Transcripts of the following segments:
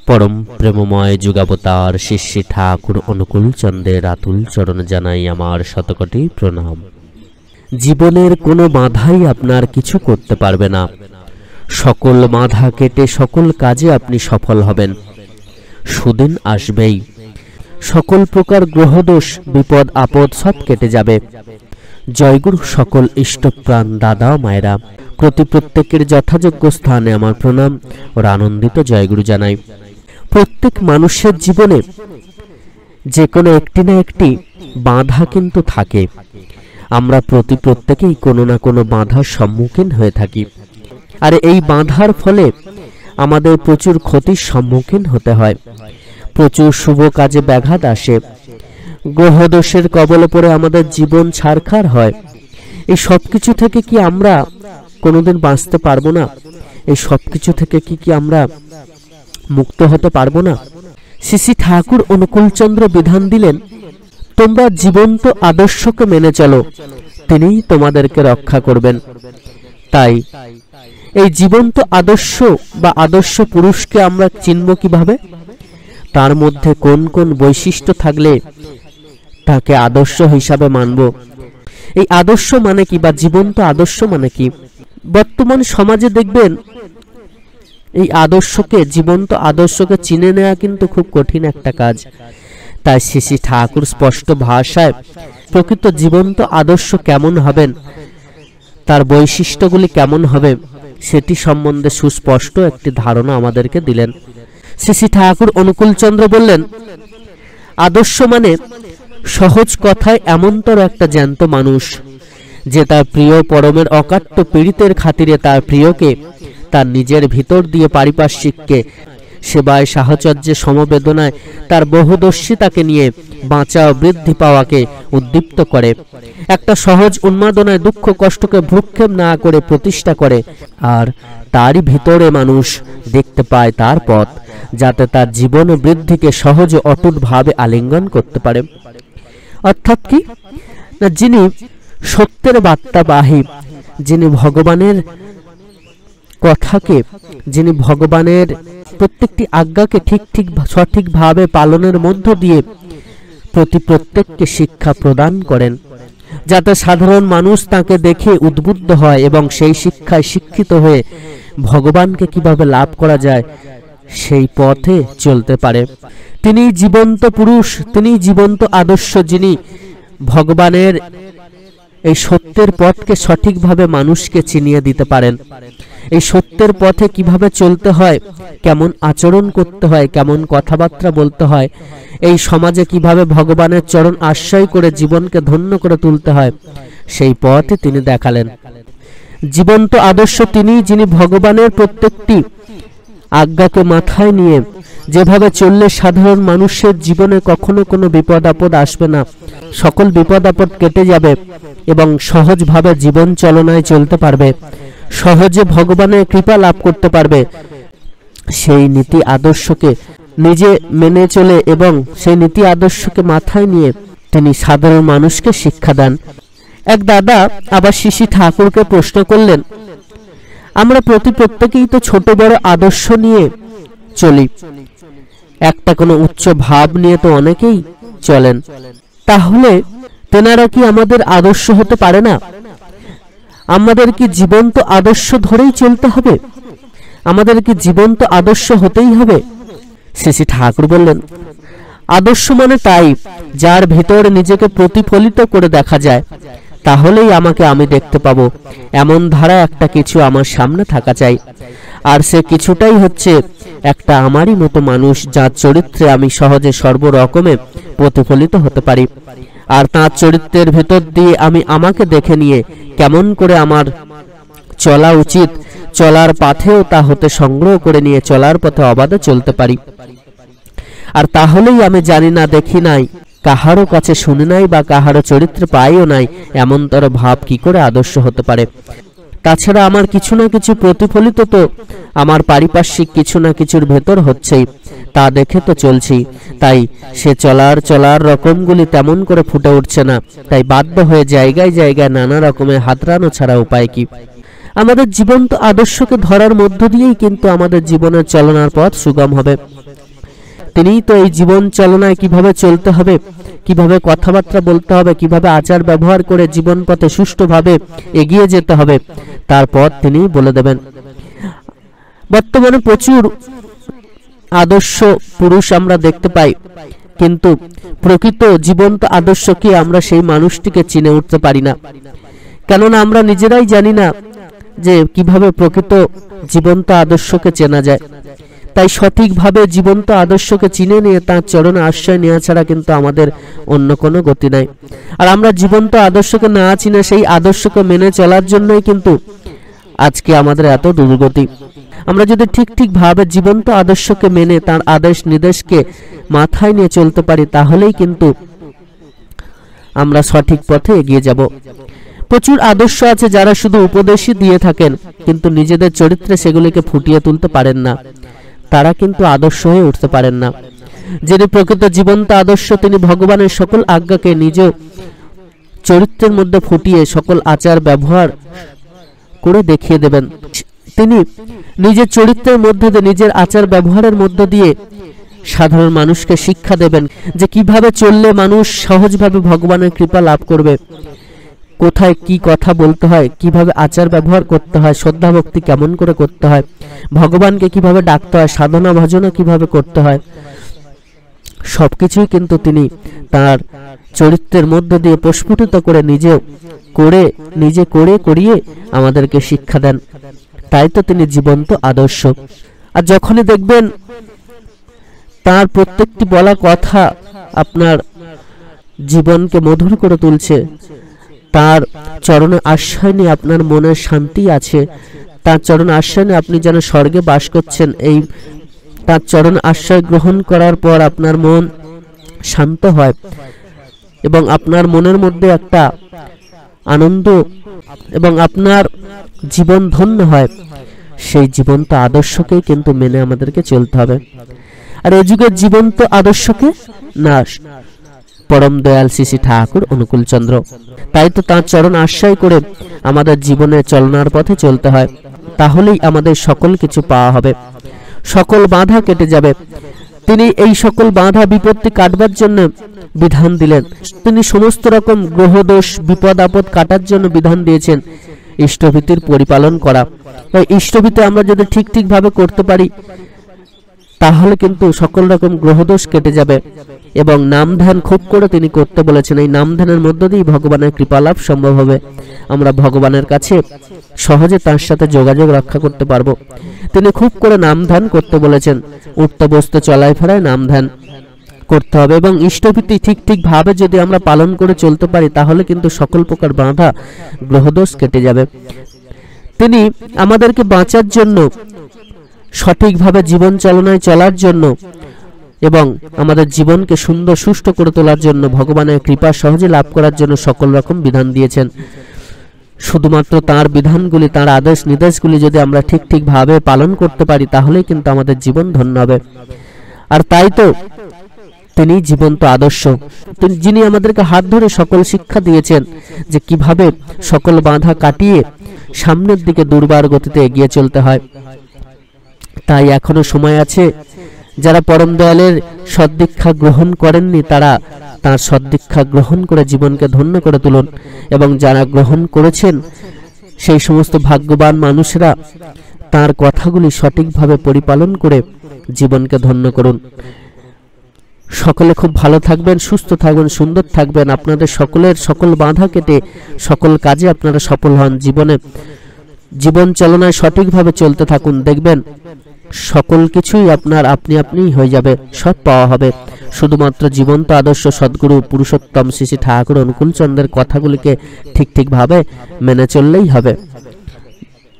परम प्रेममय जुगावतार श्री श्री ठाकुर अनुकूल चंद्रेर आतुल चरण जानाई आमार शतकोटी प्रणाम। जीवनेर कोनो बाधाई आपनार किछु करते पारबे ना। सकल बाधा केटे सकल काजे आपनि सफल हबेन। सुदिन आसबेई, सकल प्रकार ग्रहदोष विपद आपद सब केटे जाबे। जयगुरु सकल इष्टप्राण दादा मायेरा प्रति प्रत्येकेर यथायोग्य स्थाने आमार प्रणाम और आनंदित जयगुरु जानाई। प्रत्येक मानुषेर जीवने जे कोनो एकटी ना एकटी बाधा किन्तु थाके। आमरा प्रति प्रत्येकेई कोनो ना कोनो बाधार सम्मुखीन हये थाकी। आर एई बाधार फले आमादेर प्रचुर क्षतिर सम्मुखीन होते हय। प्रचुर शुभ काजे ब्याघात आसे। ग्रहदोषेर कबले पड़े आमादेर जीवन छारखार हय। एई सबकिछु थेके कि आमरा कोनोदिन बाँचते पारबो ना? एई सबकिछु थेके कि आमरा मुक्त होते पारबो ना? श्री श्री ठाकुर अनुकूल चंद्र विधान दिलेन, तोमरा जीवंत आदर्शके मेने चलो, तिनिई तोमादेरके रक्षा करबेन। ताई এই জীবন্ত আদর্শ বা আদর্শ পুরুষকে আমরা চিনব কিভাবে? তার মধ্যে কোন কোন বৈশিষ্ট্য থাকলে তাকে আদর্শ হিসাবে মানব? এই আদর্শ মানে কি বা জীবন্ত আদর্শ মানে কি? বর্তমান সমাজে দেখবেন এই আদর্শকে, জীবন্ত আদর্শকে চিনে নেওয়া কিন্তু খুব কঠিন একটা কাজ। তাই শ্রী শ্রী ঠাকুর স্পষ্ট ভাষায় প্রকৃত জীবন্ত আদর্শ কেমন হবেন, তার বৈশিষ্ট্যগুলি কেমন হবে সেটি সম্বন্ধে সুস্পষ্ট একটি ধারণা আমাদেরকে দিলেন। শ্রী শ্রী ঠাকুর অনুকূল চন্দ্র বললেন, আদর্শ মানে সহজ কথায় এমনতর একটা জ্যান্ত মানুষ যে তার প্রিয় পরমের অকাট্য পীড়িতের খাতিরে তার প্রিয়কে তার নিজের ভিতর দিয়ে পারিপার্শ্বিককে সেবায় সাহচর্যে সমবেদনায় তার বহুদর্শিতাকে নিয়ে বাঁচা ও বৃদ্ধি পাওয়াকে উদ্দীপ্ত করে। একটা সহজ উন্মাদনায় দুঃখ কষ্টকে ভ্রুক্ষেপ না করে প্রতিষ্ঠা করে। আর তারই ভিতরে মানুষ দেখতে পায় তার পথ, যাতে তার জীবন ও বৃদ্ধিকে সহজ ও অটুটভাবে আলিঙ্গন করতে পারে। অর্থাৎ কি না, যিনি সত্যের বার্তাবাহী, যিনি ভগবানের কথাকে, যিনি ভগবানের প্রত্যেকটি আজ্ঞাকে সঠিকভাবে পালনের মধ্য দিয়ে প্রতি প্রত্যেককে শিক্ষা প্রদান করেন, যাতে সাধারণ মানুষ তাকে দেখে উদ্বুদ্ধ হয় এবং সেই শিক্ষায় শিক্ষিত হয়ে ভগবানকে কিভাবে লাভ করা যায় সেই পথে চলতে পারে। তিনি জীবন্ত পুরুষ, তিনি জীবন্ত আদর্শ, যিনি ভগবানের এই সত্যের পথকে সঠিকভাবে মানুষকে চিনিয়ে দিতে পারেন। এই সত্যের পথে কিভাবে চলতে হয়, কেমন আচরণ করতে হয়, কেমন কথাবার্তা বলতে হয়, এই সমাজে কিভাবে ভগবানের চরণ আশ্রয় করে জীবনকে ধন্য করে তুলতে হয়, সেই পথে তিনি দেখালেন। জীবন্ত আদর্শ তিনি, যিনি ভগবানের প্রত্যেকটি আজ্ঞাকে মাথায় নিয়ে যেভাবে চললে সাধারণ মানুষের জীবনে কখনো কোনো বিপদ আপদ আসবে না, সকল বিপদ আপদ কেটে যাবে এবং সহজভাবে জীবন চলনায় চলতে পারবে, সহজে ভগবানের কৃপা লাভ করতে পারবে, সেই নীতি আদর্শকে নিজে মেনে চলে এবং সেই নীতি আদর্শকে মাথায় নিয়ে তিনি সাধারণ মানুষকে শিক্ষা দেন। এক দাদা আবার শ্রী শ্রী ঠাকুরকে প্রশ্ন করলেন, আমরা প্রতি প্রত্যেকেই তো ছোট বড় আদর্শ নিয়ে চলি, একটা কোনো উচ্চ ভাব নিয়ে তো অনেকেই চলেন, তাহলে তেনারা কি আমাদের আদর্শ হতে পারে না? আমাদের কি জীবন্ত আদর্শ ধরেই চলতে হবে? আমাদের কি জীবন্ত আদর্শ হতেই হবে? শ্রী শ্রী ঠাকুর বললেন, আদর্শ মানে তাই যার ভিতর নিজেকে প্রতিফলিত করে দেখা যায়, তাহলেই আমাকে আমি দেখতে পাবো, এমন ধারা একটা কিছু আমার সামনে থাকা চাই। আর সে কিছুটাই হচ্ছে একটা আমারই মতো মানুষ, যার চরিত্রে আমি সহজে সর্বরকমে প্রতিফলিত হতে পারি। আর তার চরিত্রের ভেতর দিয়ে আমি আমাকে দেখে নিয়ে কেমন করে আমার চলা উচিত, চলার পথেও তা হতে সংগ্রহ করে নিয়ে চলার পথে অবাধে চলতে পারি। আর তাহলেই আমি জানি না, দেখি নাই, কাহারও কাছে শুনি নাই বা কাহারও চরিত্র পাইও নাই, এমনতর ভাব কি করে আদর্শ হতে পারে? তাছাড়া আমার কিছু না কিছু প্রতিফলিত তো আমার পারিপার্শ্বিক কিছু না কিছুর ভেতর হচ্ছেই, তা দেখে তো চলছি। তাই সে চলার রকমগুলি তেমন করে ফুটে উঠছে না। তাই বাধ্য হয়ে জায়গায় জায়গায় নানা রকমের হাতড়ানো ছাড়া উপায় কি? আমাদের জীবন্ত আদর্শকে ধরার মধ্য দিয়েই কিন্তু আমাদের জীবনের চলনার পথ সুগম হবে। তিনিই তো এই জীবন চলনায় কিভাবে চলতে হবে, কিভাবে কথাবার্তা বলতে হবে, কিভাবে আচার ব্যবহার করে জীবন পথে সুষ্ঠুভাবে এগিয়ে যেতে হবে, তার পথ তিনিই বলে দেবেন। বর্তমানে প্রচুর আদর্শ পুরুষ আমরা দেখতে পাই, কিন্তু প্রকৃত জীবন্ত আদর্শ কি আমরা সেই মানুষটিকে চিনে উঠতে পারি না। কেননা আমরা নিজেরাই জানি না যে কিভাবে প্রকৃত জীবন্ত আদর্শকে চেনা যায়। তাই সঠিকভাবে জীবন্ত আদর্শকে চিনে নিয়ে তার চরণে আশ্রয় নেওয়া ছাড়া কিন্তু আমাদের অন্য কোনো গতি নাই। আর আমরা জীবন্ত আদর্শকে না চিনে সেই আদর্শকে মেনে চলার জন্যই কিন্তু আজকে আমাদের এত দুর্গতি। আমরা যদি ঠিকভাবে জীবন্ত আদর্শকে মেনে তার আদেশ নির্দেশকে মাথায় নিয়ে চলতে পারি, তাহলেই কিন্তু আমরা সঠিক পথে এগিয়ে যাব। প্রচুর আদর্শ আছে যারা শুধু উপদেশই দিয়ে থাকেন, কিন্তু নিজেদের চরিত্রে সেগুলিকে ফুটিয়ে তুলতে পারেন না। তারা কিন্তু আদর্শ হয়ে উঠতে পারেন না। যিনি প্রকৃত জীবন্ত আদর্শ, তিনি ভগবানের সকল আজ্ঞাকে নিজ চরিত্রের মধ্যে ফুটিয়ে সকল আচার ব্যবহার করে দেখিয়ে দেবেন। তিনি নিজের চরিত্রের মধ্যে দিয়ে, নিজের আচার ব্যবহারের মধ্য দিয়ে সাধারণ মানুষকে শিক্ষা দেবেন যে কিভাবে চললে মানুষ সহজভাবে ভগবানের কৃপা লাভ করবে, কোথায় কি কথা বলতে হয়, কিভাবে আচার ব্যবহার করতে হয়, শ্রদ্ধা ভক্তি কেমন করে করতে হয়, ভগবানকে কিভাবে ডাকতে হয়, সাধনা ভজনা কিভাবে করতে হয়, সবকিছুই কিন্তু তিনি তার চরিত্রের মধ্য দিয়ে প্রস্ফুটিত করে নিজে করে করিয়ে আমাদেরকে শিক্ষা দেন। তাই তো তিনি জীবন্ত আদর্শ। আর যখনই দেখবেন তার প্রত্যেকটি বলা কথা আপনার জীবনকে মধুর করে তুলছে, তার চরণে আশ্রয় নিয়ে আপনার মনের শান্তি আছে, তার চরণে আশ্রয় নিয়ে আপনি যেন স্বর্গে বাস করছেন, এই তার চরণে আশ্রয় গ্রহণ করার পর আপনার মন শান্ত হয় এবং আপনার মনের মধ্যে একটা আনন্দ এবং আপনার জীবন ধন্য হয়, সেই জীবন্ত আদর্শকেই কিন্তু মেনে আমাদেরকে চলতে হবে। আর এই যুগের জীবন্ত আদর্শকে না পরম দয়াল শ্রী শ্রী ঠাকুর অনুকূল চন্দ্র। তাই তো তার চরণ আশ্রয় করে আমাদের জীবনে চলনার পথে চলতে হয়, তাহলেই আমাদের সকল কিছু পাওয়া হবে, সকল বাধা কেটে যাবে। তিনি এই সকল বাধা বিপত্তি কাটবার জন্য বিধান দিলেন। তিনি সমস্ত রকম গ্রহদোষ বিপদ আপদ কাটার জন্য বিধান দিয়েছেন ইষ্টভীতির পরিপালন করা। তাই ইষ্টভীতি আমরা যদি ঠিকভাবে করতে পারি, তাহলে কিন্তু সকল রকম গ্রহদোষ কেটে যাবে। এবং নাম ধ্যান খুব করে তিনি করতে বলেছেন। এই নাম ধ্যানের মধ্য দিয়ে ভগবানের কৃপা লাভ সম্ভব হবে। আমরা ভগবানের কাছে সহজে তার সাথে যোগাযোগ রক্ষা করতে পারবো। তিনি খুব করে নাম ধ্যান করতে বলেছেন। উঠতে বসতে চলায় ফেরায় নাম ধ্যান করতে হবে এবং ইষ্টভীতি ঠিকভাবে যদি আমরা পালন করে চলতে পারি, তাহলে কিন্তু সকল প্রকার বাধা গ্রহদোষ কেটে যাবে। তিনি আমাদেরকে বাঁচার জন্য, সঠিকভাবে জীবন চালনায় চলার জন্য এবং আমাদের জীবনকে সুন্দর সুষ্ঠু করে তোলার জন্য, ভগবানের কৃপা সহজে লাভ করার জন্য সকল রকম বিধান দিয়েছেন। শুধুমাত্র তার বিধানগুলি, তার আদেশ নির্দেশগুলি যদি আমরা ঠিকভাবে পালন করতে পারি, তাহলেই কিন্তু আমাদের জীবন ধন্য হবে। আর তাই তো তিনি জীবন্ত আদর্শ, যিনি আমাদেরকে হাত ধরে সকল শিক্ষা দিয়েছেন যে কিভাবে সকল বাধা কাটিয়ে সামনের দিকে দুর্বার গতিতে এগিয়ে চলতে হয়। তাই এখনো সময় আছে। যারা পরম দয়ালের সদ্দীক্ষা গ্রহণ করেননি, তারা তার সদ্দীক্ষা গ্রহণ করে জীবনকে ধন্য করে তুলুন। এবং যারা গ্রহণ করেছেন, সেই সমস্ত ভাগ্যবান মানুষেরা তার কথাগুলি সঠিকভাবে পরিপালন করে জীবনকে ধন্য করুন। সকলে খুব ভালো থাকবেন, সুস্থ থাকবেন, সুন্দর থাকবেন। আপনাদের সকলের সকল বাধা কেটে সকল কাজে আপনারা সফল হন। জীবন চালনায় সঠিকভাবে চলতে থাকুন, দেখবেন সকল কিছুই আপনার আপনি হয়ে যাবে, সব পাওয়া হবে। শুধুমাত্র জীবন্ত আদর্শ সদ্গুরু পুরুষোত্তম শ্রী শ্রী ঠাকুর অনুকূল চন্দ্রের কথাগুলিকে ঠিকভাবে মেনে চললেই হবে।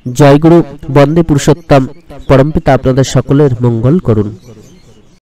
জয় গুরু, বন্দে পুরুষোত্তম। পরমপিতা আপনাদের সকলের মঙ্গল করুন।